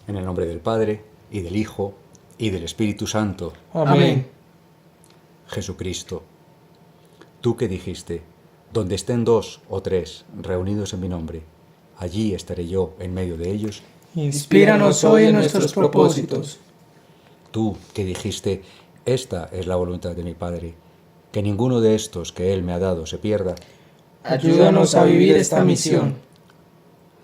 En el nombre del Padre, y del Hijo, y del Espíritu Santo. Amén. Jesucristo, tú que dijiste, donde estén 2 o 3 reunidos en mi nombre, allí estaré yo en medio de ellos. Inspíranos hoy en nuestros propósitos. Tú que dijiste, esta es la voluntad de mi Padre, que ninguno de estos que Él me ha dado se pierda. Ayúdanos a vivir esta misión.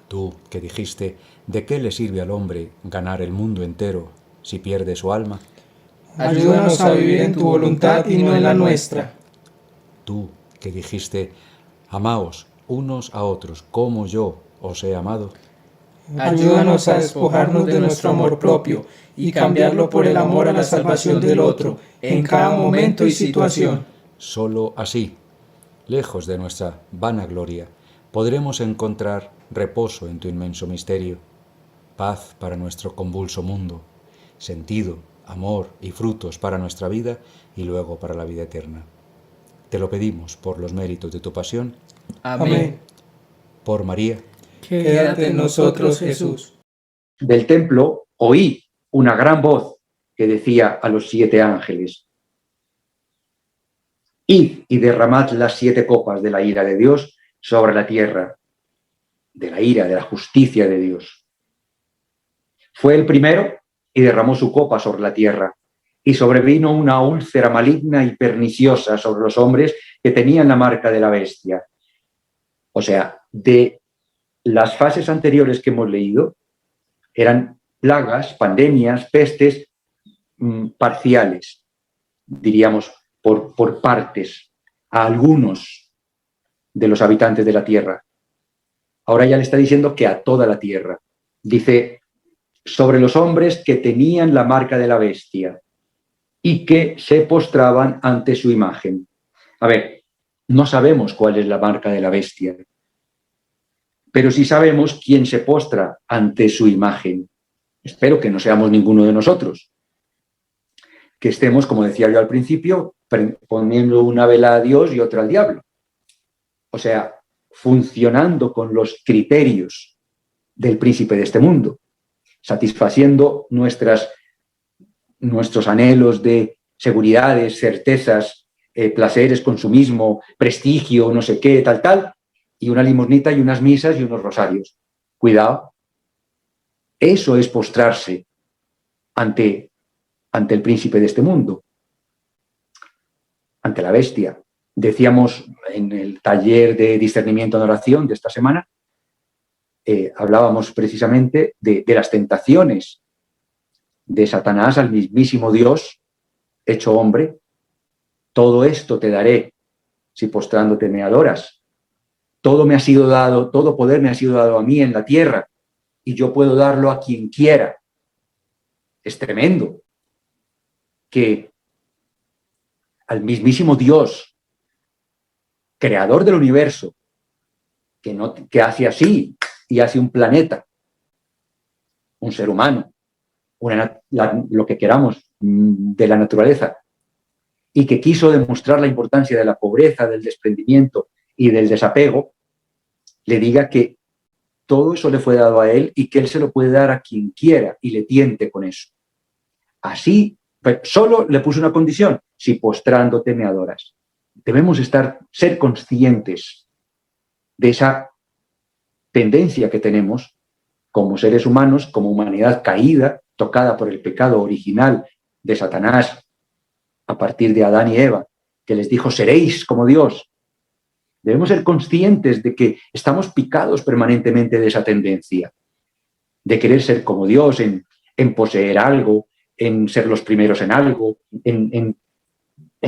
Tú que dijiste, ¿de qué le sirve al hombre ganar el mundo entero si pierde su alma? Ayúdanos a vivir en tu voluntad y no en la nuestra. Tú que dijiste, amaos unos a otros como yo os he amado. Ayúdanos a despojarnos de nuestro amor propio y cambiarlo por el amor a la salvación del otro en cada momento y situación. Solo así, lejos de nuestra vanagloria, podremos encontrar reposo en tu inmenso misterio, paz para nuestro convulso mundo, sentido, amor y frutos para nuestra vida y luego para la vida eterna. Te lo pedimos por los méritos de tu pasión. Amén. Por María. Quédate en nosotros, Jesús. Del templo oí una gran voz que decía a los 7 ángeles: id y derramad las 7 copas de la ira de Dios sobre la tierra, de la ira, de la justicia de Dios. Fue el primero y derramó su copa sobre la tierra, y sobrevino una úlcera maligna y perniciosa sobre los hombres que tenían la marca de la bestia. O sea, de las fases anteriores que hemos leído, eran plagas, pandemias, pestes parciales, diríamos, por partes, a algunos de los habitantes de la tierra. Ahora ya le está diciendo que a toda la tierra. Dice, sobre los hombres que tenían la marca de la bestia y que se postraban ante su imagen. A ver, no sabemos cuál es la marca de la bestia, pero sí sabemos quién se postra ante su imagen. Espero que no seamos ninguno de nosotros. Que estemos, como decía yo al principio, poniendo una vela a Dios y otra al diablo. O sea, funcionando con los criterios del príncipe de este mundo, satisfaciendo nuestros anhelos de seguridades, certezas, placeres, consumismo, prestigio, no sé qué, tal, y una limosnita y unas misas y unos rosarios. Cuidado. Eso es postrarse ante el príncipe de este mundo, ante la bestia. Decíamos en el taller de discernimiento en oración de esta semana, hablábamos precisamente de las tentaciones de Satanás al mismísimo Dios, hecho hombre. Todo esto te daré si postrándote me adoras. Todo me ha sido dado, todo poder me ha sido dado a mí en la tierra, y yo puedo darlo a quien quiera. Es tremendo que al mismísimo Dios, creador del universo, que hace así y hace un planeta, un ser humano, lo que queramos de la naturaleza, y que quiso demostrar la importancia de la pobreza, del desprendimiento y del desapego, le diga que todo eso le fue dado a él y que él se lo puede dar a quien quiera y le tiente con eso. Así, solo le puso una condición: si postrándote me adoras. Debemos ser conscientes de esa tendencia que tenemos como seres humanos, como humanidad caída, tocada por el pecado original de Satanás a partir de Adán y Eva, que les dijo, seréis como Dios. Debemos ser conscientes de que estamos picados permanentemente de esa tendencia, de querer ser como Dios, en poseer algo, en ser los primeros en algo, en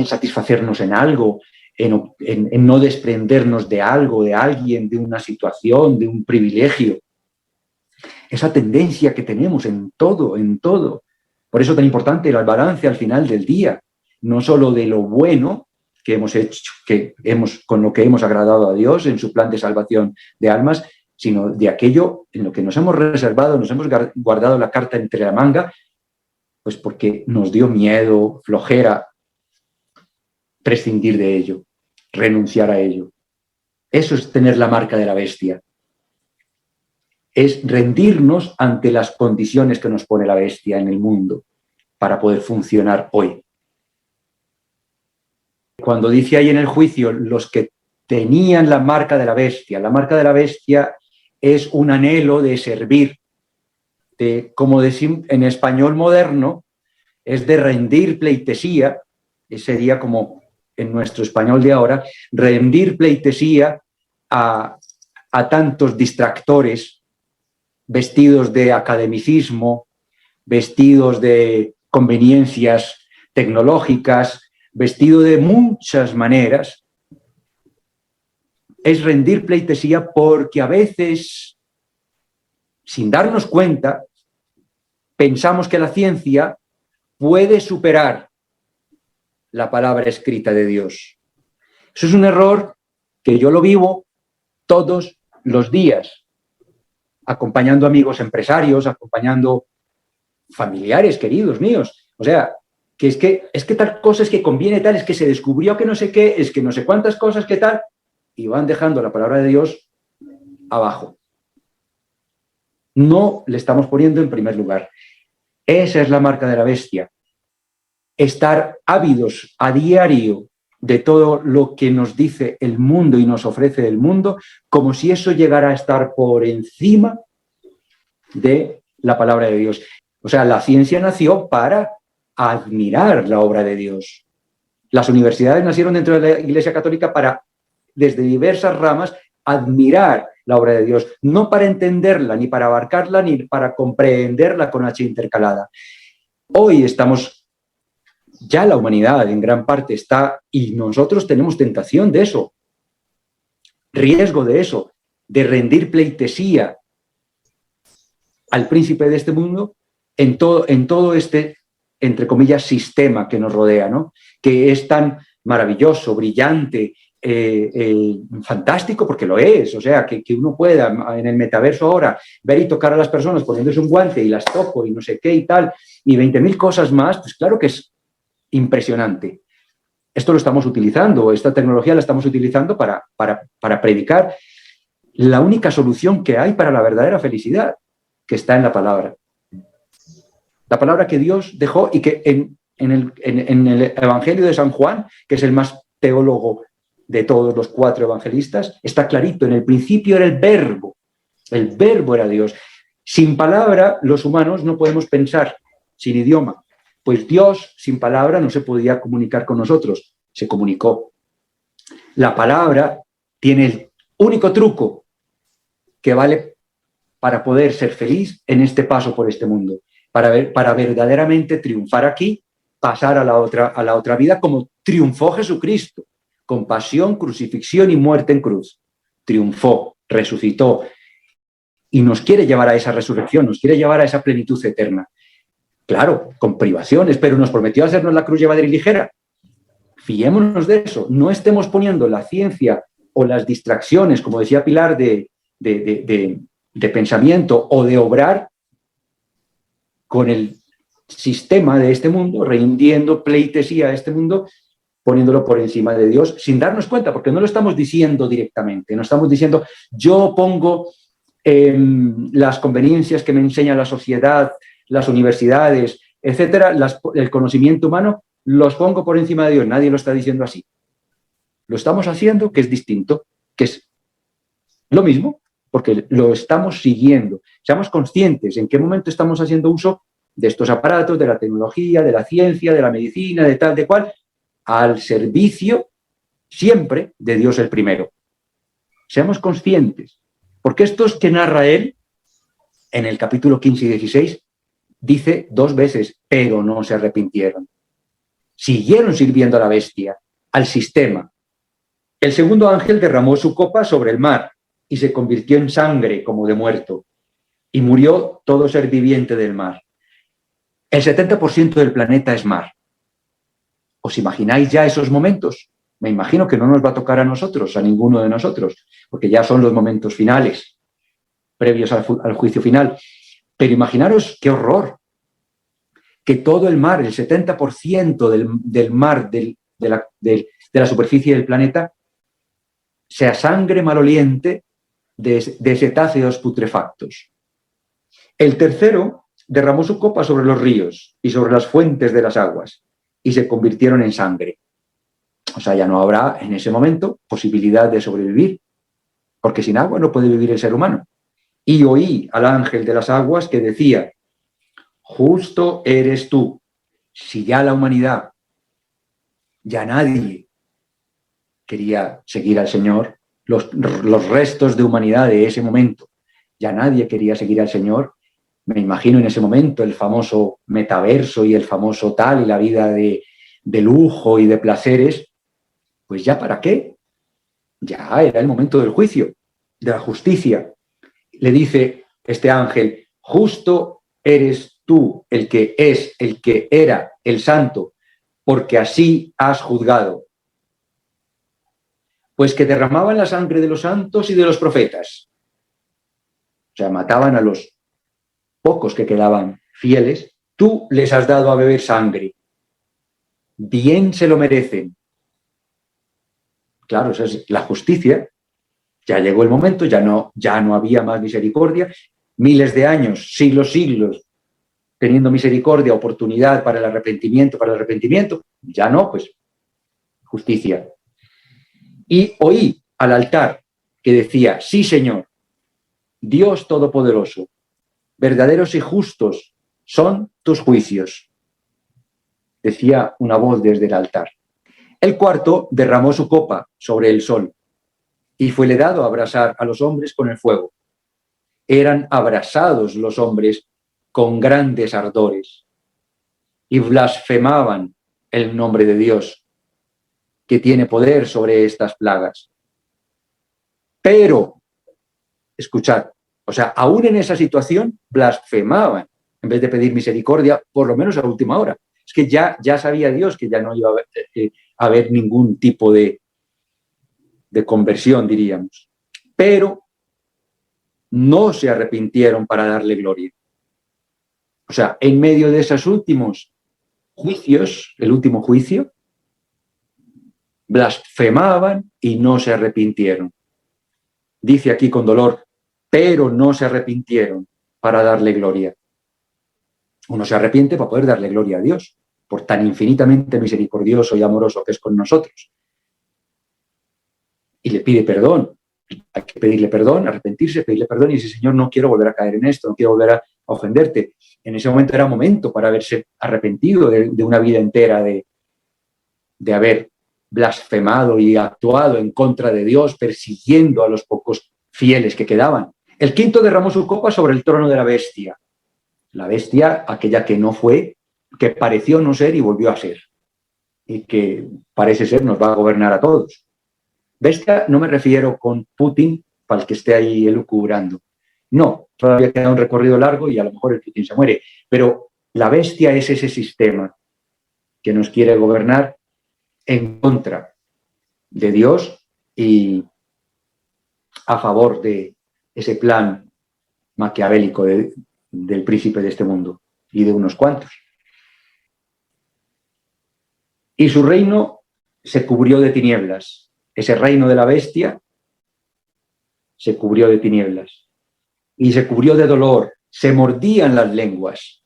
satisfacernos en algo, en no desprendernos de algo, de alguien, de una situación, de un privilegio. Esa tendencia que tenemos en todo. Por eso tan importante el balance al final del día, no solo de lo bueno que hemos hecho, con lo que hemos agradado a Dios en su plan de salvación de almas, sino de aquello en lo que nos hemos reservado, nos hemos guardado la carta entre la manga, pues porque nos dio miedo, flojera, prescindir de ello, renunciar a ello. Eso es tener la marca de la bestia. es rendirnos ante las condiciones que nos pone la bestia en el mundo para poder funcionar hoy. Cuando dice ahí en el juicio, los que tenían la marca de la bestia es un anhelo de servir, como decimos en español moderno, es de rendir pleitesía, sería como en nuestro español de ahora, rendir pleitesía a tantos distractores vestidos de academicismo, vestidos de conveniencias tecnológicas, vestido de muchas maneras. Es rendir pleitesía porque a veces, sin darnos cuenta, pensamos que la ciencia puede superar la palabra escrita de Dios. Eso es un error que yo lo vivo todos los días, acompañando amigos empresarios, acompañando familiares queridos míos. O sea, que es que tal cosa, es que conviene tal, es que se descubrió que no sé qué, es que no sé cuántas cosas que tal, y van dejando la palabra de Dios abajo. No le estamos poniendo en primer lugar. Esa es la marca de la bestia. Estar ávidos a diario de todo lo que nos dice el mundo y nos ofrece el mundo, como si eso llegara a estar por encima de la palabra de Dios. O sea, la ciencia nació para admirar la obra de Dios. Las universidades nacieron dentro de la Iglesia Católica para, desde diversas ramas, admirar la obra de Dios, no para entenderla, ni para abarcarla, ni para comprenderla con H intercalada. Hoy estamos, ya la humanidad en gran parte está, y nosotros tenemos tentación de eso, riesgo de eso, de rendir pleitesía al príncipe de este mundo en todo este, entre comillas, sistema que nos rodea, ¿no? Que es tan maravilloso, brillante, fantástico, porque lo es. O sea, que uno pueda en el metaverso ahora ver y tocar a las personas poniéndose un guante y las toco y no sé qué y tal, y 20.000 cosas más, pues claro que es impresionante. Esto lo estamos utilizando, esta tecnología la estamos utilizando para predicar la única solución que hay para la verdadera felicidad, que está en la palabra. La palabra que Dios dejó y que en el Evangelio de San Juan, que es el más teólogo de todos los 4 evangelistas, está clarito. En el principio era el verbo era Dios. Sin palabra, los humanos no podemos pensar, sin idioma. Pues Dios, sin palabra, no se podía comunicar con nosotros, se comunicó. La palabra tiene el único truco que vale para poder ser feliz en este paso por este mundo, para verdaderamente triunfar aquí, pasar a la otra vida como triunfó Jesucristo, con pasión, crucifixión y muerte en cruz. Triunfó, resucitó y nos quiere llevar a esa resurrección, nos quiere llevar a esa plenitud eterna. Claro, con privaciones, pero nos prometió hacernos la cruz llevadera y ligera. Fiémonos de eso, no estemos poniendo la ciencia o las distracciones, como decía Pilar, de pensamiento o de obrar con el sistema de este mundo, rindiendo pleitesía a este mundo, poniéndolo por encima de Dios, sin darnos cuenta, porque no lo estamos diciendo directamente, no estamos diciendo, yo pongo las conveniencias que me enseña la sociedad, las universidades, etcétera, el conocimiento humano, los pongo por encima de Dios. Nadie lo está diciendo así. Lo estamos haciendo, que es distinto, que es lo mismo, porque lo estamos siguiendo. Seamos conscientes en qué momento estamos haciendo uso de estos aparatos, de la tecnología, de la ciencia, de la medicina, de tal, de cual, al servicio siempre de Dios el primero. Seamos conscientes, porque estos que narra él, en el capítulo 15 y 16, dice 2 veces, pero no se arrepintieron. Siguieron sirviendo a la bestia, al sistema. El segundo ángel derramó su copa sobre el mar y se convirtió en sangre como de muerto, y murió todo ser viviente del mar. El 70% del planeta es mar. ¿Os imagináis ya esos momentos? Me imagino que no nos va a tocar a nosotros, a ninguno de nosotros, porque ya son los momentos finales, previos al juicio final. Pero imaginaros qué horror, que todo el mar, el 70% del mar, de la superficie del planeta, sea sangre maloliente de cetáceos putrefactos. El tercero derramó su copa sobre los ríos y sobre las fuentes de las aguas, y se convirtieron en sangre. O sea, ya no habrá en ese momento posibilidad de sobrevivir, porque sin agua no puede vivir el ser humano. Y oí al ángel de las aguas que decía: justo eres tú. Si ya la humanidad, ya nadie quería seguir al Señor, los restos de humanidad de ese momento, ya nadie quería seguir al Señor. Me imagino en ese momento el famoso metaverso y el famoso tal, y la vida de lujo y de placeres. Pues ya para qué, ya era el momento del juicio, de la justicia. Le dice este ángel: justo eres tú, el que es, el que era, el santo, porque así has juzgado. Pues que derramaban la sangre de los santos y de los profetas. O sea, mataban a los pocos que quedaban fieles. Tú les has dado a beber sangre. Bien se lo merecen. Claro, esa es la justicia. Ya llegó el momento, ya no había más misericordia. Miles de años, siglos, teniendo misericordia, oportunidad para el arrepentimiento, ya no, pues justicia. Y oí al altar que decía: sí, Señor, Dios Todopoderoso, verdaderos y justos son tus juicios. Decía una voz desde el altar. El cuarto derramó su copa sobre el sol y fuele dado a abrasar a los hombres con el fuego. Eran abrasados los hombres con grandes ardores y blasfemaban el nombre de Dios, que tiene poder sobre estas plagas. Pero, escuchad, o sea, aún en esa situación blasfemaban en vez de pedir misericordia, por lo menos a última hora. Es que ya sabía Dios que ya no iba a haber ningún tipo de conversión, diríamos. Pero no se arrepintieron para darle gloria. O sea, en medio de esos últimos juicios, el último juicio, blasfemaban y no se arrepintieron. Dice aquí con dolor: pero no se arrepintieron para darle gloria. Uno se arrepiente para poder darle gloria a Dios, por tan infinitamente misericordioso y amoroso que es con nosotros. Y le pide perdón. Hay que pedirle perdón, arrepentirse, pedirle perdón y decir: Señor, no quiero volver a caer en esto, no quiero volver a ofenderte. En ese momento era momento para haberse arrepentido de una vida entera de haber blasfemado y actuado en contra de Dios, persiguiendo a los pocos fieles que quedaban. El quinto derramó su copa sobre el trono de la bestia. La bestia, aquella que no fue, que pareció no ser y volvió a ser, y que parece ser nos va a gobernar a todos. Bestia no me refiero con Putin, para el que esté ahí elucubrando. No, todavía queda un recorrido largo y a lo mejor el Putin se muere, pero la bestia es ese sistema que nos quiere gobernar en contra de Dios y a favor de ese plan maquiavélico del príncipe de este mundo y de unos cuantos. Y su reino se cubrió de tinieblas. Ese reino de la bestia se cubrió de tinieblas y se cubrió de dolor. Se mordían las lenguas.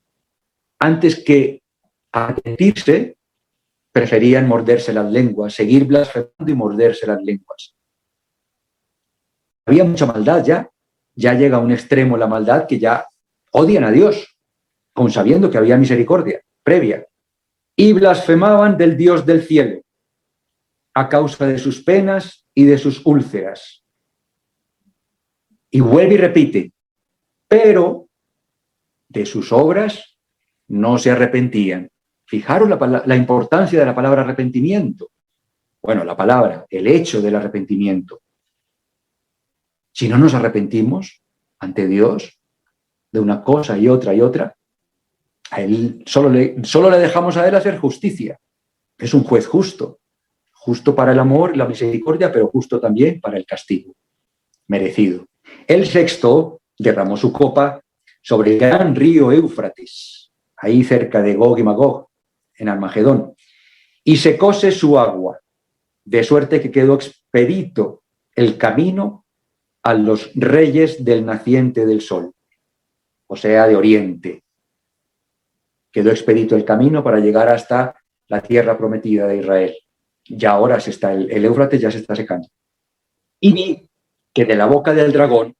Antes que arrepentirse, preferían morderse las lenguas, seguir blasfemando y morderse las lenguas. Había mucha maldad ya llega a un extremo la maldad que ya odian a Dios, aun sabiendo que había misericordia previa, y blasfemaban del Dios del cielo a causa de sus penas y de sus úlceras. Y vuelve y repite: pero de sus obras no se arrepentían. Fijaros la importancia de la palabra arrepentimiento. Bueno, la palabra, el hecho del arrepentimiento. Si no nos arrepentimos ante Dios de una cosa y otra, a Él solo le dejamos a Él hacer justicia. Es un juez justo para el amor y la misericordia, pero justo también para el castigo merecido. El sexto derramó su copa sobre el gran río Éufrates, ahí cerca de Gog y Magog, en Armagedón, y secóse su agua, de suerte que quedó expedito el camino a los reyes del naciente del sol, o sea, de oriente. Quedó expedito el camino para llegar hasta la tierra prometida de Israel. Ya ahora el Éufrates ya se está secando. Y vi que de la boca del dragón,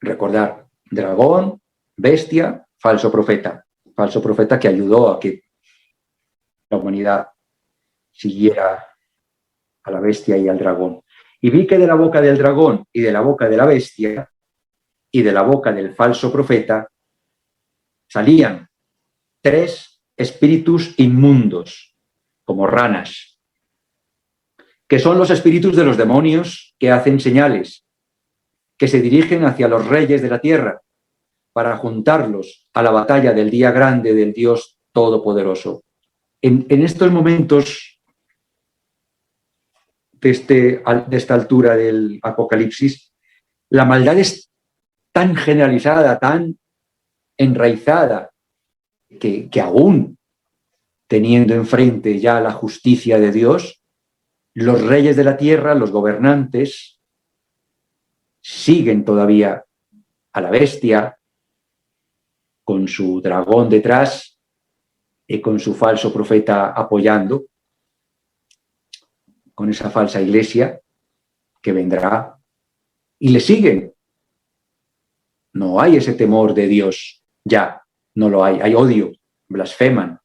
recordar, dragón, bestia, falso profeta que ayudó a que la humanidad siguiera a la bestia y al dragón. Y vi que de la boca del dragón y de la boca de la bestia y de la boca del falso profeta salían 3 espíritus inmundos, como ranas, que son los espíritus de los demonios que hacen señales, que se dirigen hacia los reyes de la tierra para juntarlos a la batalla del día grande del Dios Todopoderoso. En estos momentos de esta altura del Apocalipsis, la maldad es tan generalizada, tan enraizada, que aún teniendo enfrente ya la justicia de Dios, los reyes de la tierra, los gobernantes, siguen todavía a la bestia con su dragón detrás y con su falso profeta apoyando, con esa falsa iglesia que vendrá, y le siguen. No hay ese temor de Dios, ya, no lo hay. Hay odio, blasfeman.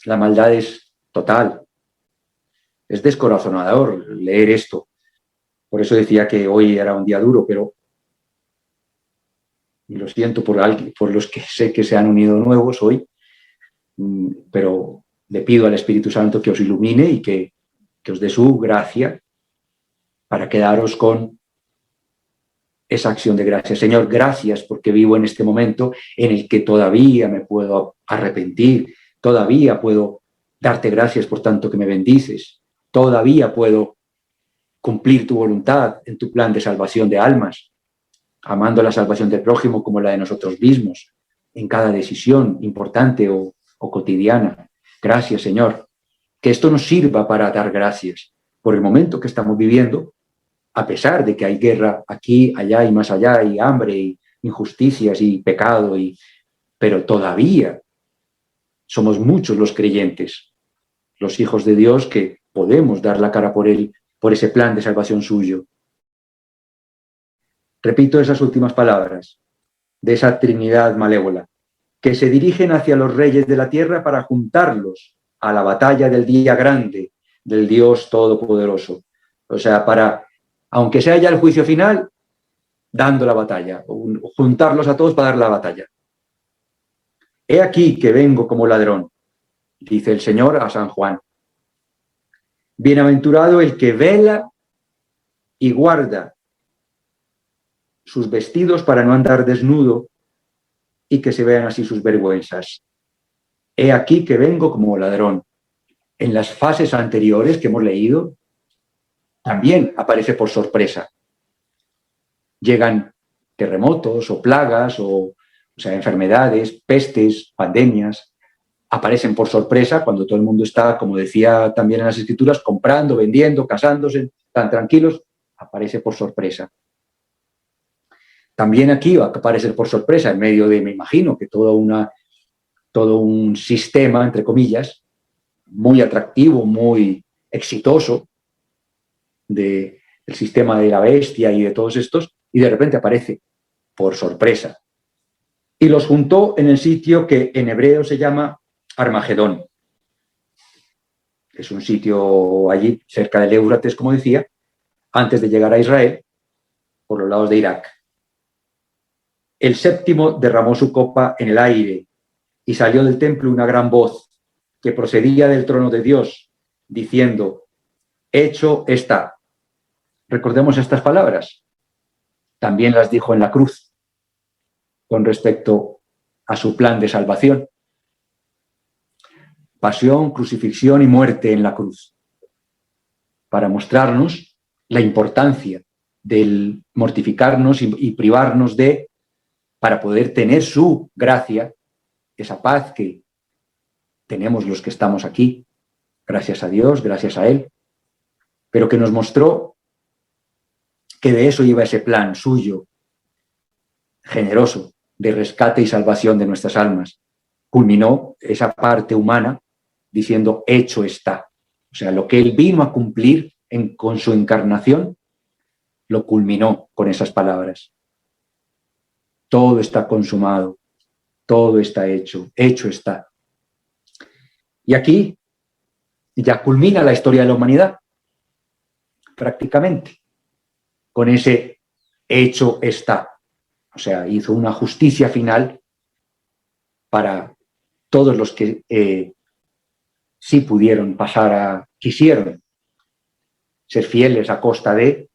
La maldad es total. Es descorazonador leer esto. Por eso decía que hoy era un día duro, pero y lo siento por los que sé que se han unido nuevos hoy, pero le pido al Espíritu Santo que os ilumine y que os dé su gracia para quedaros con esa acción de gracias. Señor, gracias porque vivo en este momento en el que todavía me puedo arrepentir, todavía puedo darte gracias por tanto que me bendices, todavía puedo cumplir tu voluntad en tu plan de salvación de almas, amando la salvación del prójimo como la de nosotros mismos, en cada decisión importante o cotidiana. Gracias, Señor. Que esto nos sirva para dar gracias por el momento que estamos viviendo, a pesar de que hay guerra aquí, allá y más allá, y hambre, y injusticias, y pecado, pero todavía somos muchos los creyentes, los hijos de Dios, que podemos dar la cara por Él, por ese plan de salvación suyo. Repito esas últimas palabras de esa Trinidad malévola, que se dirigen hacia los reyes de la tierra para juntarlos a la batalla del día grande del Dios Todopoderoso. O sea, para, aunque sea ya el juicio final, dando la batalla, juntarlos a todos para dar la batalla. He aquí que vengo como ladrón, dice el Señor a San Juan. Bienaventurado el que vela y guarda sus vestidos para no andar desnudo y que se vean así sus vergüenzas. He aquí que vengo como ladrón. En las fases anteriores que hemos leído, también aparece por sorpresa. Llegan terremotos o plagas, o sea, enfermedades, pestes, pandemias, aparecen por sorpresa cuando todo el mundo está, como decía también en las Escrituras, comprando, vendiendo, casándose, tan tranquilos, aparece por sorpresa. También aquí va a aparecer por sorpresa, en medio de, me imagino, que todo un sistema, entre comillas, muy atractivo, muy exitoso, del sistema de la bestia y de todos estos, y de repente aparece por sorpresa. Y los juntó en el sitio que en hebreo se llama Armagedón. Es un sitio allí, cerca del Éufrates, como decía, antes de llegar a Israel, por los lados de Irak. El séptimo derramó su copa en el aire y salió del templo una gran voz que procedía del trono de Dios, diciendo, hecho está. Recordemos estas palabras. También las dijo en la cruz con respecto a su plan de salvación. Pasión, crucifixión y muerte en la cruz, para mostrarnos la importancia del mortificarnos y privarnos de, para poder tener su gracia, esa paz que tenemos los que estamos aquí, gracias a Dios, gracias a Él, pero que nos mostró que de eso iba ese plan suyo, generoso, de rescate y salvación de nuestras almas. Culminó esa parte humana diciendo, hecho está. O sea, lo que él vino a cumplir con su encarnación, lo culminó con esas palabras. Todo está consumado, todo está hecho, hecho está. Y aquí ya culmina la historia de la humanidad, prácticamente, con ese hecho está. O sea, hizo una justicia final para todos los que sí pudieron quisieron ser fieles a costa de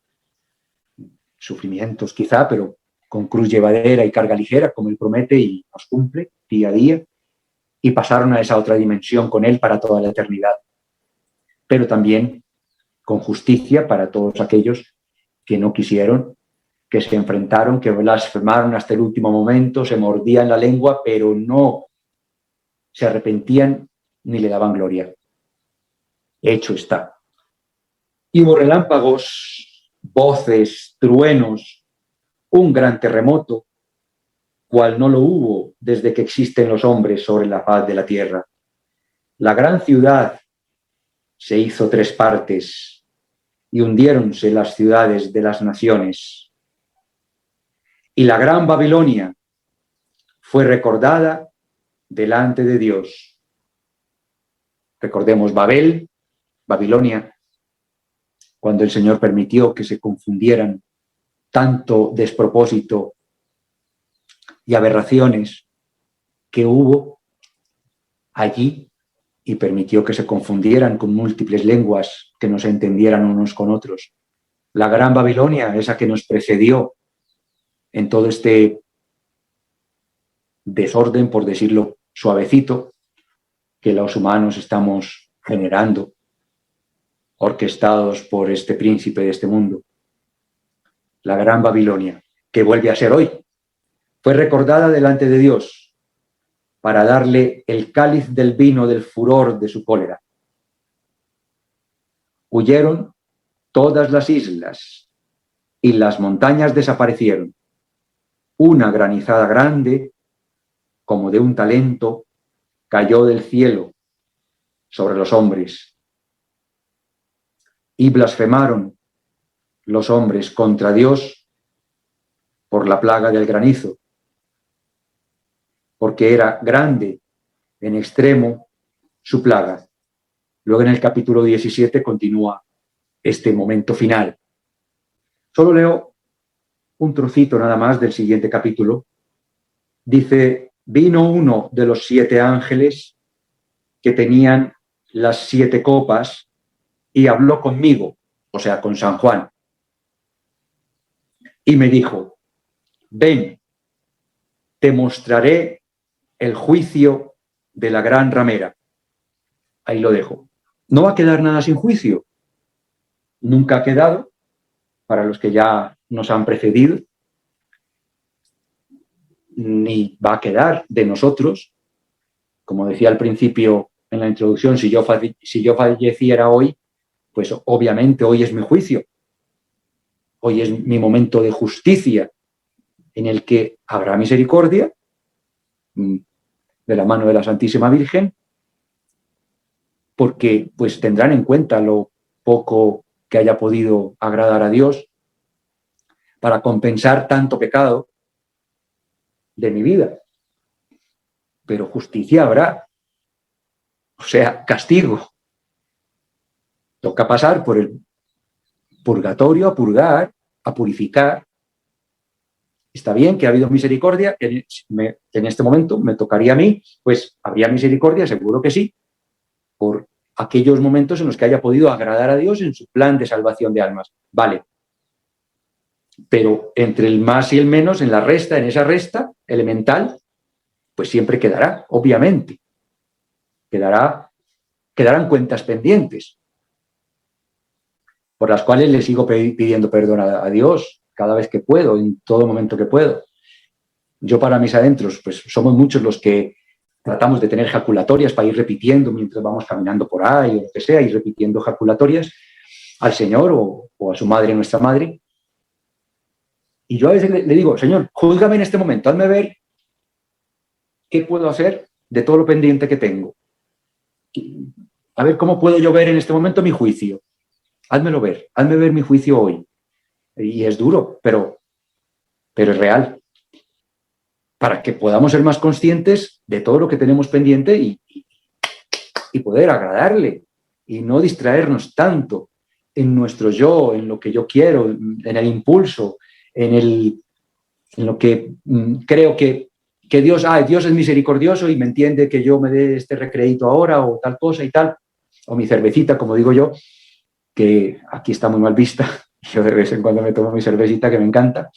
sufrimientos quizá, pero con cruz llevadera y carga ligera, como él promete y nos cumple día a día, y pasaron a esa otra dimensión con él para toda la eternidad. Pero también con justicia para todos aquellos que no quisieron, que se enfrentaron, que blasfemaron hasta el último momento, se mordían la lengua, pero no se arrepentían ni le daban gloria. Hecho está. Y hubo relámpagos, voces, truenos, un gran terremoto, cual no lo hubo desde que existen los hombres sobre la faz de la tierra. La gran ciudad se hizo 3 partes y hundiéronse las ciudades de las naciones. Y la gran Babilonia fue recordada delante de Dios. Recordemos Babel, Babilonia, cuando el Señor permitió que se confundieran tanto despropósito y aberraciones que hubo allí y permitió que se confundieran con múltiples lenguas que no se entendieran unos con otros. La gran Babilonia, esa que nos precedió en todo este desorden, por decirlo suavecito, que los humanos estamos generando, orquestados por este príncipe de este mundo. La gran Babilonia, que vuelve a ser hoy, fue recordada delante de Dios para darle el cáliz del vino del furor de su cólera. Huyeron todas las islas y las montañas desaparecieron. Una granizada grande, como de un talento, cayó del cielo sobre los hombres. Y blasfemaron los hombres contra Dios por la plaga del granizo, porque era grande en extremo su plaga. Luego en el capítulo 17 continúa este momento final. Solo leo un trocito nada más del siguiente capítulo. Dice, vino uno de los 7 ángeles que tenían las 7 copas y habló conmigo, o sea, con San Juan. Y me dijo, ven, te mostraré el juicio de la gran ramera. Ahí lo dejo. No va a quedar nada sin juicio. Nunca ha quedado, para los que ya nos han precedido, ni va a quedar de nosotros. Como decía al principio en la introducción, si yo falleciera hoy, pues obviamente hoy es mi juicio. Hoy es mi momento de justicia en el que habrá misericordia de la mano de la Santísima Virgen, porque pues tendrán en cuenta lo poco que haya podido agradar a Dios para compensar tanto pecado de mi vida. Pero justicia habrá, o sea, castigo. Toca pasar por el purgatorio, a purgar, a purificar. Está bien que ha habido misericordia, en este momento me tocaría a mí, pues habría misericordia, seguro que sí, por aquellos momentos en los que haya podido agradar a Dios en su plan de salvación de almas. Vale. Pero entre el más y el menos, en esa resta elemental, pues siempre quedará, obviamente. Quedarán cuentas pendientes, por las cuales le sigo pidiendo perdón a Dios cada vez que puedo, en todo momento que puedo. Yo para mis adentros, pues somos muchos los que tratamos de tener ejaculatorias para ir repitiendo mientras vamos caminando por ahí o lo que sea, ir repitiendo ejaculatorias al Señor o a su madre, nuestra madre. Y yo a veces le digo, Señor, júzgame en este momento, hazme ver qué puedo hacer de todo lo pendiente que tengo. A ver cómo puedo yo ver en este momento mi juicio. Hazme ver mi juicio hoy. Y es duro, pero es real. Para que podamos ser más conscientes de todo lo que tenemos pendiente y poder agradarle y no distraernos tanto en nuestro yo, en lo que yo quiero, en el impulso, en lo que creo que Dios es misericordioso y me entiende que yo me dé este recreíto ahora o tal cosa y tal, o mi cervecita, como digo yo, que aquí está muy mal vista. Yo de vez en cuando me tomo mi cervecita, que me encanta,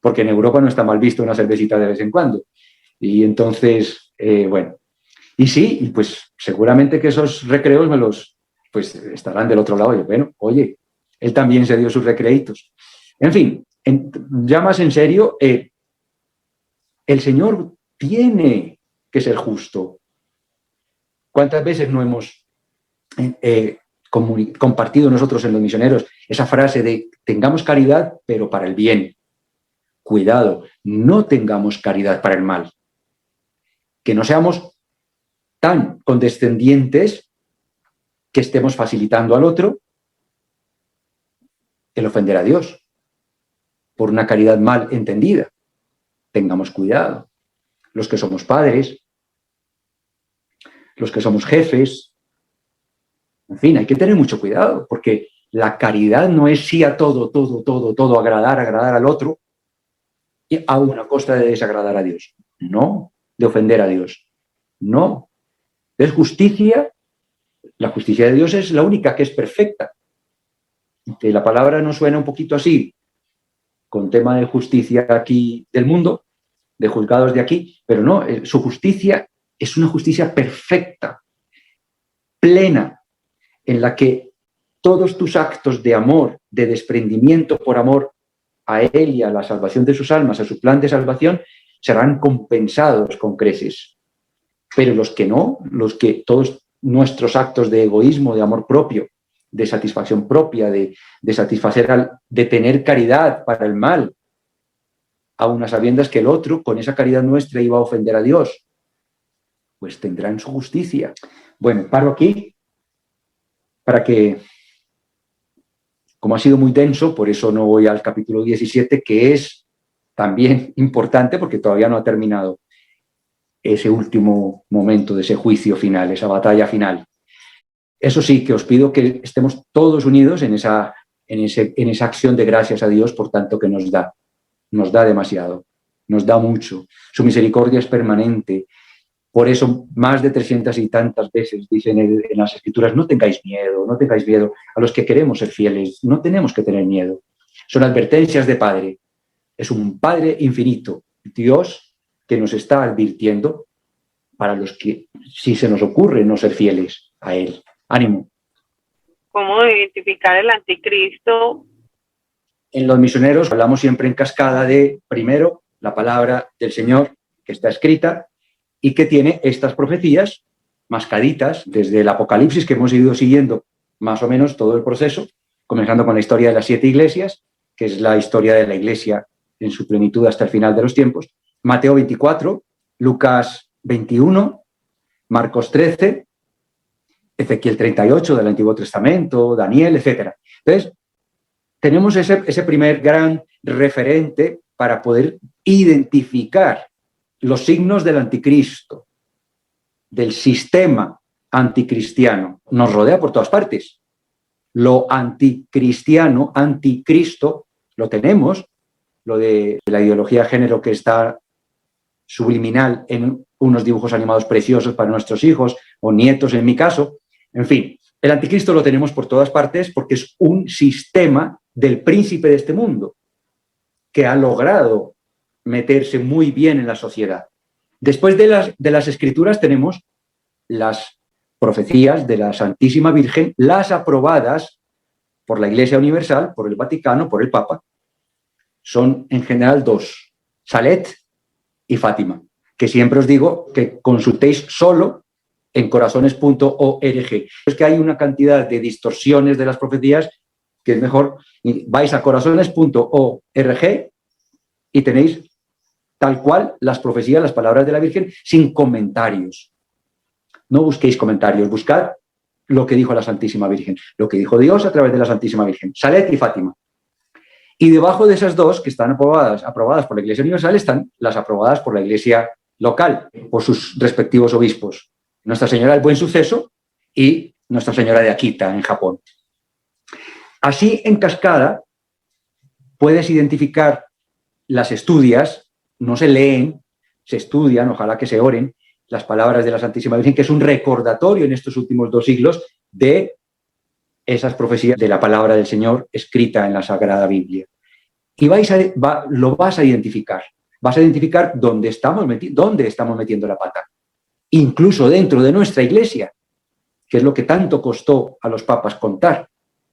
porque en Europa no está mal visto una cervecita de vez en cuando. Y entonces, bueno, y sí, y pues seguramente que esos recreos pues estarán del otro lado. Y bueno, oye, él también se dio sus recreitos. En fin, ya más en serio, el Señor tiene que ser justo. ¿Cuántas veces no hemos compartido nosotros en los misioneros esa frase de tengamos caridad, pero para el bien? Cuidado, no tengamos caridad para el mal. Que no seamos tan condescendientes que estemos facilitando al otro el ofender a Dios por una caridad mal entendida. Tengamos cuidado. Los que somos padres, los que somos jefes, en fin, hay que tener mucho cuidado, porque la caridad no es sí a todo, agradar al otro, y a una costa de desagradar a Dios. No, de ofender a Dios. No. Es justicia. La justicia de Dios es la única que es perfecta. Que la palabra nos suena un poquito así, con tema de justicia aquí del mundo, de juzgados de aquí, pero no, su justicia es una justicia perfecta, plena, en la que todos tus actos de amor, de desprendimiento por amor a Él y a la salvación de sus almas, a su plan de salvación, serán compensados con creces. Pero los que no, los que todos nuestros actos de egoísmo, de amor propio, de satisfacción propia, de satisfacer, de tener caridad para el mal, aun a sabiendas que el otro, con esa caridad nuestra, iba a ofender a Dios, pues tendrán su justicia. Bueno, paro aquí para que, como ha sido muy denso, por eso no voy al capítulo 17, que es también importante porque todavía no ha terminado ese último momento de ese juicio final, esa batalla final. Eso sí, que os pido que estemos todos unidos en esa acción de gracias a Dios por tanto que nos da demasiado, nos da mucho. Su misericordia es permanente. Por eso, más de 300 y tantas veces dicen en las Escrituras, no tengáis miedo a los que queremos ser fieles, no tenemos que tener miedo. Son advertencias de Padre. Es un Padre infinito, Dios, que nos está advirtiendo para los que, si se nos ocurre no ser fieles a Él. Ánimo. ¿Cómo identificar el anticristo? En los misioneros hablamos siempre en cascada de, primero, la palabra del Señor que está escrita y que tiene estas profecías mascaditas desde el Apocalipsis, que hemos ido siguiendo más o menos todo el proceso, comenzando con la historia de las 7 iglesias, que es la historia de la iglesia en su plenitud hasta el final de los tiempos, Mateo 24, Lucas 21, Marcos 13, Ezequiel 38 del Antiguo Testamento, Daniel, etc. Entonces, tenemos ese primer gran referente para poder identificar los signos del anticristo, del sistema anticristiano. Nos rodea por todas partes. Lo anticristiano, anticristo, lo tenemos, lo de la ideología de género que está subliminal en unos dibujos animados preciosos para nuestros hijos o nietos en mi caso. En fin, el anticristo lo tenemos por todas partes porque es un sistema del príncipe de este mundo que ha logrado meterse muy bien en la sociedad. Después de las escrituras tenemos las profecías de la Santísima Virgen, las aprobadas por la Iglesia Universal, por el Vaticano, por el Papa. Son en general 2, Salet y Fátima, que siempre os digo que consultéis solo en corazones.org. Es que hay una cantidad de distorsiones de las profecías que es mejor, vais a corazones.org y tenéis tal cual las profecías, las palabras de la Virgen, sin comentarios. No busquéis comentarios, buscad lo que dijo la Santísima Virgen, lo que dijo Dios a través de la Santísima Virgen, Salet y Fátima. Y debajo de esas dos, que están aprobadas por la Iglesia Universal, están las aprobadas por la Iglesia local, por sus respectivos obispos. Nuestra Señora del Buen Suceso y Nuestra Señora de Akita, en Japón. Así, en cascada, puedes identificar, las estudias, no se leen, se estudian, ojalá que se oren, las palabras de la Santísima Virgen, que es un recordatorio en estos últimos 2 siglos de esas profecías de la palabra del Señor escrita en la Sagrada Biblia. Y lo vas a identificar. Vas a identificar dónde estamos metiendo la pata. Incluso dentro de nuestra Iglesia, que es lo que tanto costó a los papas contar,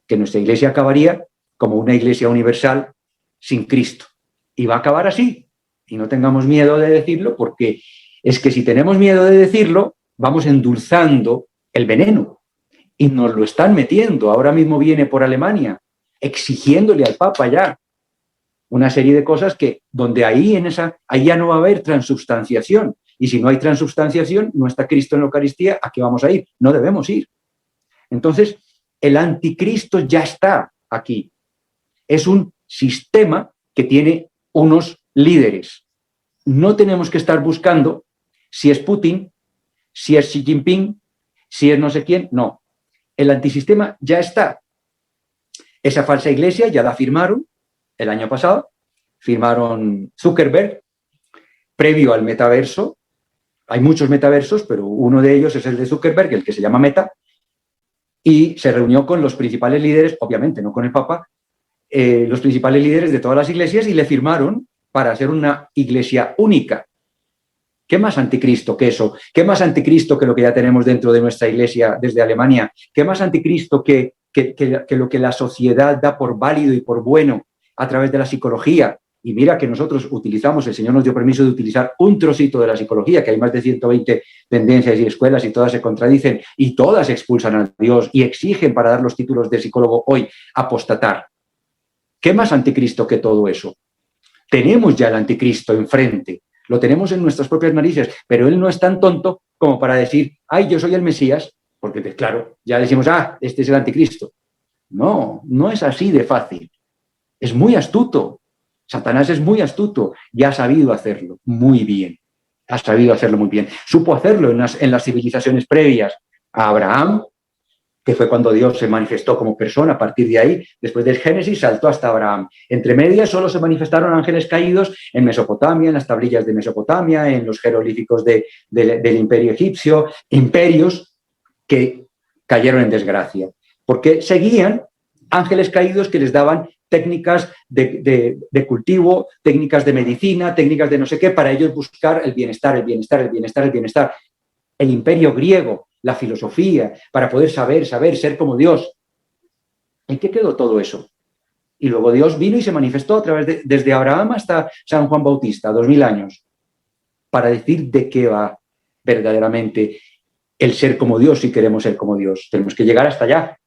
que nuestra Iglesia acabaría como una Iglesia universal sin Cristo. Y va a acabar así. Y no tengamos miedo de decirlo, porque es que si tenemos miedo de decirlo, vamos endulzando el veneno. Y nos lo están metiendo. Ahora mismo viene por Alemania, exigiéndole al Papa ya una serie de cosas que, donde ahí ya no va a haber transubstanciación. Y si no hay transubstanciación, no está Cristo en la Eucaristía, ¿a qué vamos a ir? No debemos ir. Entonces, el anticristo ya está aquí. Es un sistema que tiene unos líderes. No tenemos que estar buscando si es Putin, si es Xi Jinping, si es no sé quién. No. El antisistema ya está. Esa falsa iglesia ya la firmaron el año pasado. Firmaron Zuckerberg, previo al metaverso. Hay muchos metaversos, pero uno de ellos es el de Zuckerberg, el que se llama Meta, y se reunió con los principales líderes, obviamente no con el Papa, los principales líderes de todas las iglesias, y le firmaron para hacer una iglesia única. ¿Qué más anticristo que eso? ¿Qué más anticristo que lo que ya tenemos dentro de nuestra iglesia desde Alemania? ¿Qué más anticristo que lo que la sociedad da por válido y por bueno a través de la psicología? Y mira que nosotros utilizamos, el Señor nos dio permiso de utilizar un trocito de la psicología, que hay más de 120 tendencias y escuelas y todas se contradicen y todas expulsan a Dios y exigen para dar los títulos de psicólogo hoy apostatar. ¿Qué más anticristo que todo eso? Tenemos ya el anticristo enfrente, lo tenemos en nuestras propias narices, pero él no es tan tonto como para decir, ay, yo soy el Mesías, porque pues, claro, ya decimos, este es el anticristo. No, no es así de fácil. Es muy astuto. Satanás es muy astuto y ha sabido hacerlo muy bien. Ha sabido hacerlo muy bien. Supo hacerlo en las civilizaciones previas a Abraham, que fue cuando Dios se manifestó como persona. A partir de ahí, después del Génesis, saltó hasta Abraham. Entre medias solo se manifestaron ángeles caídos en Mesopotamia, en las tablillas de Mesopotamia, en los jeroglíficos del imperio egipcio, imperios que cayeron en desgracia, porque seguían ángeles caídos que les daban técnicas de cultivo, técnicas de medicina, técnicas de no sé qué, para ellos buscar el bienestar, el bienestar, el bienestar, el bienestar. El imperio griego, la filosofía, para poder saber, ser como Dios. ¿En qué quedó todo eso? Y luego Dios vino y se manifestó a través desde Abraham hasta San Juan Bautista, 2000 años, para decir de qué va verdaderamente el ser como Dios si queremos ser como Dios. Tenemos que llegar hasta allá.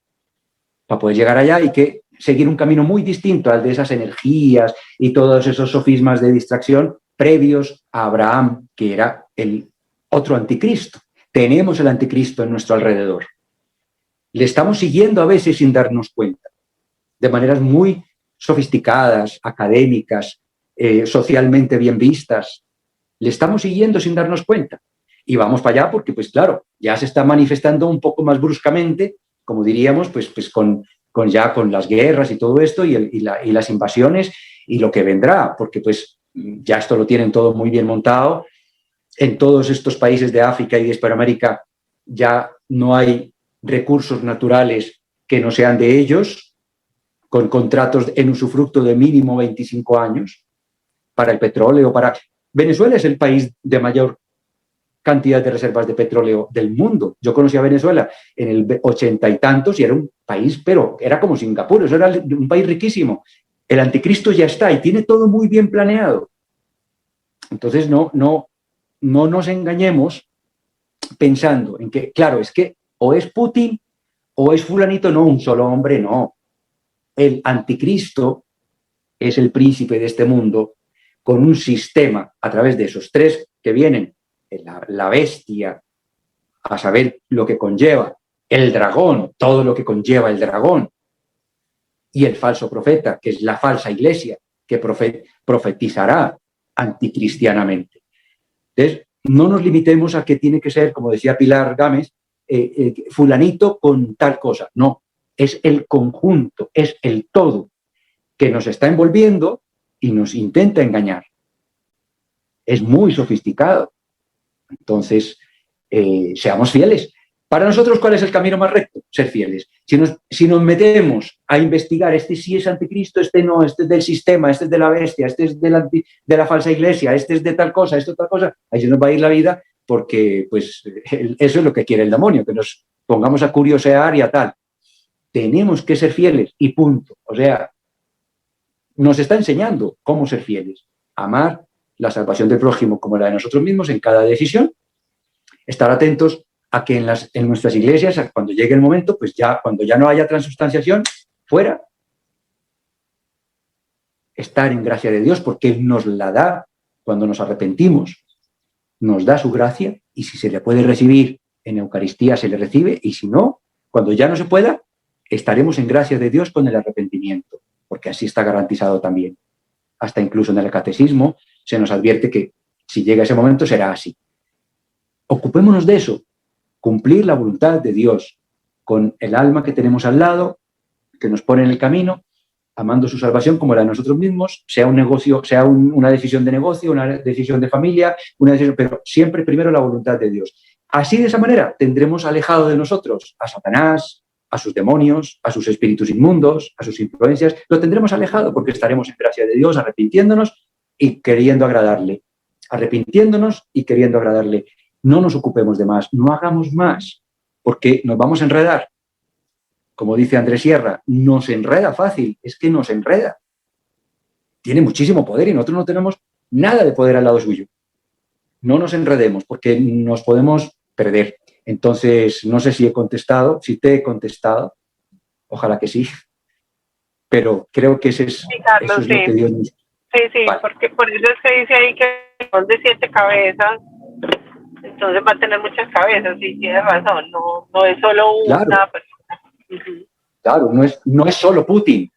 Para poder llegar allá hay que seguir un camino muy distinto al de esas energías y todos esos sofismas de distracción previos a Abraham, que era el otro anticristo. Tenemos el anticristo en nuestro alrededor. Le estamos siguiendo a veces sin darnos cuenta, de maneras muy sofisticadas, académicas, socialmente bien vistas. Le estamos siguiendo sin darnos cuenta. Y vamos para allá porque, pues claro, ya se está manifestando un poco más bruscamente, como diríamos, pues con las guerras y todo esto y las invasiones y lo que vendrá, porque pues ya esto lo tienen todo muy bien montado. En todos estos países de África y de Hispanoamérica ya no hay recursos naturales que no sean de ellos, con contratos en usufructo de mínimo 25 años para el petróleo. Venezuela es el país de mayor cantidad de reservas de petróleo del mundo. Yo conocí a Venezuela en el 80 y tantos y era un país, pero era como Singapur, eso era un país riquísimo. El anticristo ya está y tiene todo muy bien planeado. Entonces no nos engañemos pensando en que, claro, es que o es Putin o es fulanito, no, un solo hombre, no. El anticristo es el príncipe de este mundo con un sistema a través de esos tres que vienen, la bestia, a saber lo que conlleva, el dragón, todo lo que conlleva el dragón, y el falso profeta, que es la falsa iglesia, que profetizará anticristianamente. Entonces, no nos limitemos a que tiene que ser, como decía Pilar Gámez, fulanito con tal cosa. No, es el conjunto, es el todo que nos está envolviendo y nos intenta engañar. Es muy sofisticado. Entonces, seamos fieles. Para nosotros, ¿cuál es el camino más recto? Ser fieles. Si nos metemos a investigar, este sí es anticristo, este no, este es del sistema, este es de la bestia, este es de la falsa iglesia, este es de tal cosa, esto es tal cosa, ahí se nos va a ir la vida porque pues, eso es lo que quiere el demonio, que nos pongamos a curiosear y a tal. Tenemos que ser fieles y punto. O sea, nos está enseñando cómo ser fieles. Amar la salvación del prójimo como la de nosotros mismos en cada decisión. Estar atentos a que en nuestras iglesias, cuando llegue el momento, pues ya, cuando ya no haya transubstanciación, fuera. Estar en gracia de Dios, porque Él nos la da cuando nos arrepentimos. Nos da su gracia, y si se le puede recibir en Eucaristía, se le recibe, y si no, cuando ya no se pueda, estaremos en gracia de Dios con el arrepentimiento, porque así está garantizado también. Hasta incluso en el catecismo se nos advierte que si llega ese momento será así. Ocupémonos de eso, cumplir la voluntad de Dios con el alma que tenemos al lado, que nos pone en el camino, amando su salvación como la de nosotros mismos, sea un negocio, sea una decisión de negocio, una decisión de familia, pero siempre primero la voluntad de Dios. Así, de esa manera, tendremos alejado de nosotros a Satanás, a sus demonios, a sus espíritus inmundos, a sus influencias. Lo tendremos alejado porque estaremos en gracia de Dios, arrepintiéndonos y queriendo agradarle. Arrepintiéndonos y queriendo agradarle. No nos ocupemos de más, no hagamos más, porque nos vamos a enredar. Como dice Andrés Sierra, nos enreda fácil, es que nos enreda. Tiene muchísimo poder y nosotros no tenemos nada de poder al lado suyo. No nos enredemos porque nos podemos perder. Entonces, no sé si he contestado, si te he contestado, ojalá que sí, pero creo que eso es lo que Dios nos... Sí, vale. Porque por eso es que dice ahí que son de 7 cabezas. Entonces va a tener muchas cabezas, y tiene razón, no es solo una persona. Claro, no es solo Putin,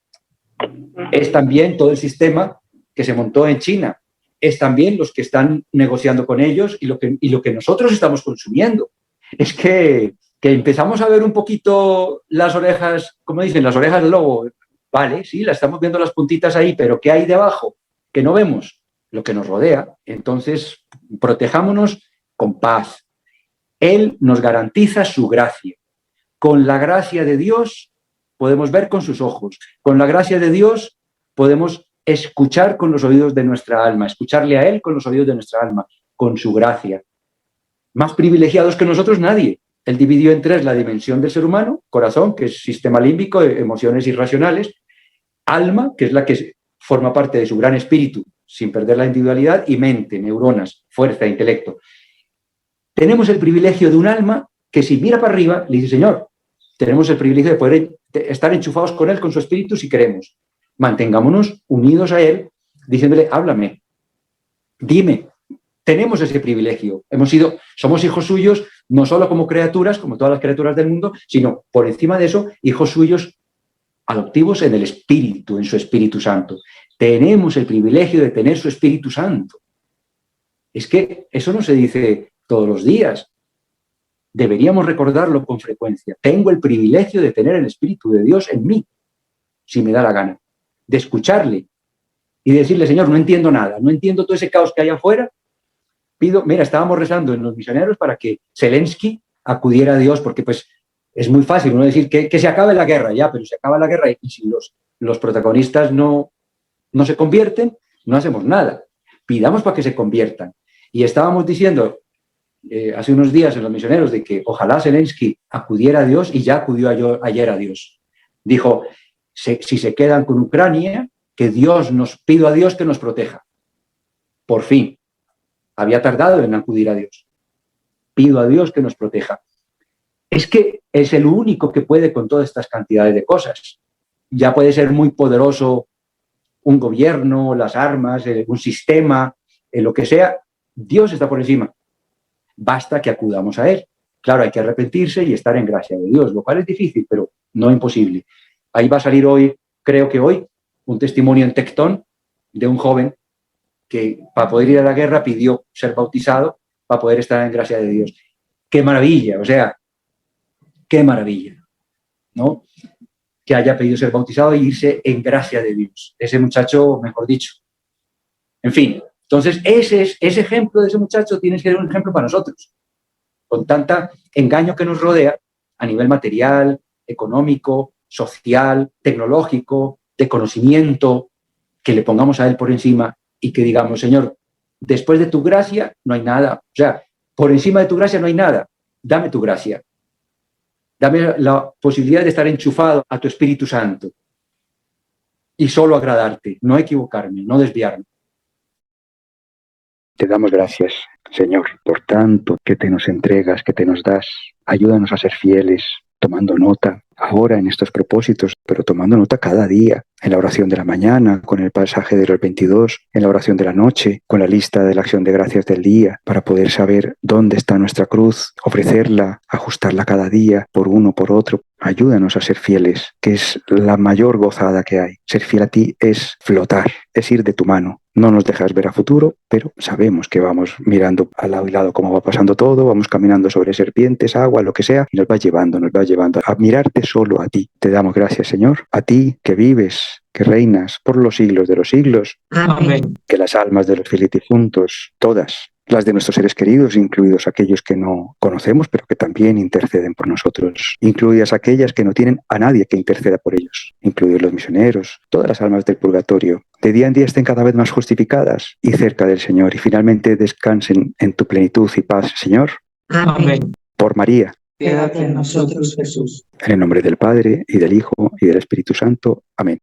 es también todo el sistema que se montó en China, es también los que están negociando con ellos y lo que nosotros estamos consumiendo. Es que empezamos a ver un poquito las orejas, como dicen, las orejas del lobo. Vale, sí, la estamos viendo las puntitas ahí, pero ¿qué hay debajo? Que no vemos, lo que nos rodea. Entonces, protejámonos con paz. Él nos garantiza su gracia. Con la gracia de Dios podemos ver con sus ojos. Con la gracia de Dios podemos escuchar con los oídos de nuestra alma, escucharle a Él con los oídos de nuestra alma, con su gracia. Más privilegiados que nosotros nadie. Él dividió en 3 la dimensión del ser humano: corazón, que es sistema límbico, emociones irracionales; alma, que es la que forma parte de su gran espíritu, sin perder la individualidad; y mente, neuronas, fuerza, intelecto. Tenemos el privilegio de un alma que, si mira para arriba, le dice: Señor, tenemos el privilegio de poder estar enchufados con Él, con su espíritu, si queremos. Mantengámonos unidos a Él, diciéndole: háblame, dime. Tenemos ese privilegio. Somos hijos suyos, no solo como criaturas, como todas las criaturas del mundo, sino, por encima de eso, hijos suyos adoptivos en el Espíritu, en su Espíritu Santo. Tenemos el privilegio de tener su Espíritu Santo. Es que eso no se dice todos los días. Deberíamos recordarlo con frecuencia. Tengo el privilegio de tener el Espíritu de Dios en mí, si me da la gana, de escucharle y de decirle: Señor, no entiendo nada, no entiendo todo ese caos que hay afuera. Mira, estábamos rezando en los misioneros para que Zelensky acudiera a Dios, porque pues es muy fácil uno decir que se acabe la guerra, ya, pero se acaba la guerra y si los protagonistas no se convierten, no hacemos nada. Pidamos para que se conviertan. Y estábamos diciendo hace unos días en los misioneros de que ojalá Zelensky acudiera a Dios, y ya acudió ayer a Dios. Dijo: si se quedan con Ucrania, pido a Dios que nos proteja. Por fin. Había tardado en acudir a Dios. Pido a Dios que nos proteja. Es que es el único que puede con todas estas cantidades de cosas. Ya puede ser muy poderoso un gobierno, las armas, un sistema, lo que sea, Dios está por encima. Basta que acudamos a Él. Claro, hay que arrepentirse y estar en gracia de Dios, lo cual es difícil, pero no imposible. Ahí va a salir hoy, creo que hoy, un testimonio en Tectón de un joven que para poder ir a la guerra pidió ser bautizado para poder estar en gracia de Dios. ¡Qué maravilla! O sea, ¡qué maravilla! ¿No? Que haya pedido ser bautizado e irse en gracia de Dios. Ese muchacho, mejor dicho. En fin, entonces ese ejemplo de ese muchacho tiene que ser un ejemplo para nosotros. Con tanta engaño que nos rodea a nivel material, económico, social, tecnológico, de conocimiento, que le pongamos a Él por encima y que digamos, Señor, después de tu gracia no hay nada. O sea, por encima de tu gracia no hay nada. Dame tu gracia. Dame la posibilidad de estar enchufado a tu Espíritu Santo y solo agradarte, no equivocarme, no desviarme. Te damos gracias, Señor, por tanto que te nos entregas, que te nos das. Ayúdanos a ser fieles, tomando nota ahora en estos propósitos, pero tomando nota cada día, en la oración de la mañana, con el pasaje de los 22, en la oración de la noche, con la lista de la acción de gracias del día, para poder saber dónde está nuestra cruz, ofrecerla, ajustarla cada día, por uno, por otro. Ayúdanos a ser fieles, que es la mayor gozada que hay. Ser fiel a ti es flotar, es ir de tu mano. No nos dejas ver a futuro, pero sabemos que vamos mirando al lado y lado cómo va pasando todo, vamos caminando sobre serpientes, agua, lo que sea, y nos va llevando a mirarte solo a ti. Te damos gracias, Señor, a ti que vives, que reinas por los siglos de los siglos. Amén. Que las almas de los fieles difuntos, todas, las de nuestros seres queridos, incluidos aquellos que no conocemos, pero que también interceden por nosotros, incluidas aquellas que no tienen a nadie que interceda por ellos, incluidos los misioneros, todas las almas del purgatorio, de día en día estén cada vez más justificadas y cerca del Señor, y finalmente descansen en tu plenitud y paz, Señor. Amén. Por María. Quédate en nosotros, Jesús. En el nombre del Padre, y del Hijo, y del Espíritu Santo. Amén.